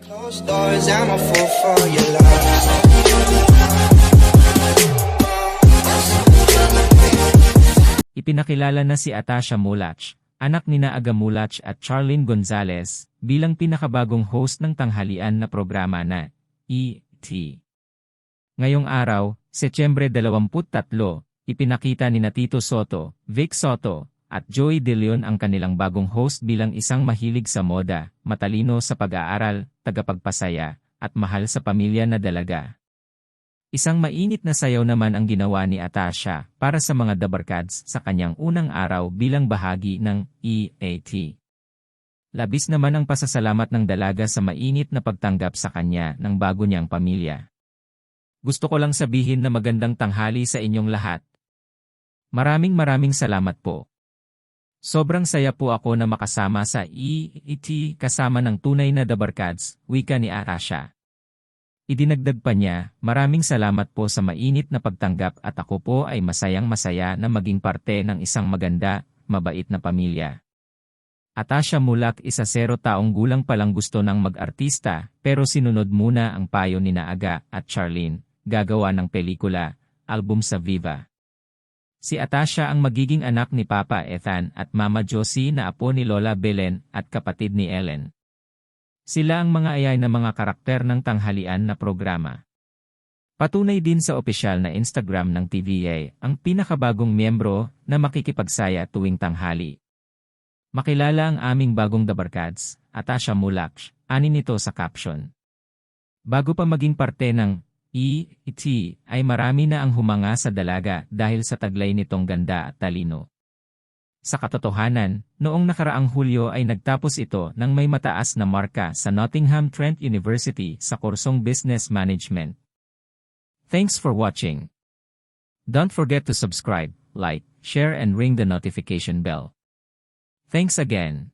Closed doors, I'm a fool for your love. Ipinakilala na si Atasha Mulach, anak ni Aga Mulach at Charlene Gonzalez, bilang pinakabagong host ng tanghalian na programa na E.T. Ngayong araw, Setyembre 23, ipinakita ni Tito Soto, Vic Soto, at Joey De Leon ang kanilang bagong host bilang isang mahilig sa moda, matalino sa pag-aaral, tagapagpasaya, at mahal sa pamilya na dalaga. Isang mainit na sayaw naman ang ginawa ni Atasha para sa mga Dabarkads sa kanyang unang araw bilang bahagi ng EAT. Labis naman ang pasasalamat ng dalaga sa mainit na pagtanggap sa kanya ng bago niyang pamilya. Gusto ko lang sabihin na magandang tanghali sa inyong lahat. Maraming salamat po. Sobrang saya po ako na makasama sa EAT kasama ng tunay na Dabarkads, wika ni Atasha. Idinagdag pa niya, maraming salamat po sa mainit na pagtanggap at ako po ay masayang-masaya na maging parte ng isang maganda, mabait na pamilya. Atasha Mulach 10 taong gulang palang gusto ng mag-artista pero sinunod muna ang payo ni Aga at Charlene, gagawa ng pelikula, album sa Viva. Si Atasha ang magiging anak ni Papa Ethan at Mama Josie na apo ni Lola Belen at kapatid ni Ellen. Sila ang mga ayay na mga karakter ng tanghalian na programa. Patunay din sa opisyal na Instagram ng TVA ang pinakabagong miyembro na makikipagsaya tuwing tanghali. Makilala ang aming bagong Dabarkads, Atasha Mulach, ani nito sa caption. Bago pa maging parte ng ET ay marami na ang humanga sa dalaga dahil sa taglay nitong ganda at talino. Sa katotohanan, noong nakaraang Hulyo ay nagtapos ito nang may mataas na marka sa Nottingham Trent University sa kursong Business Management. Thanks for watching. Don't forget to subscribe, like, share and ring the notification bell. Thanks again.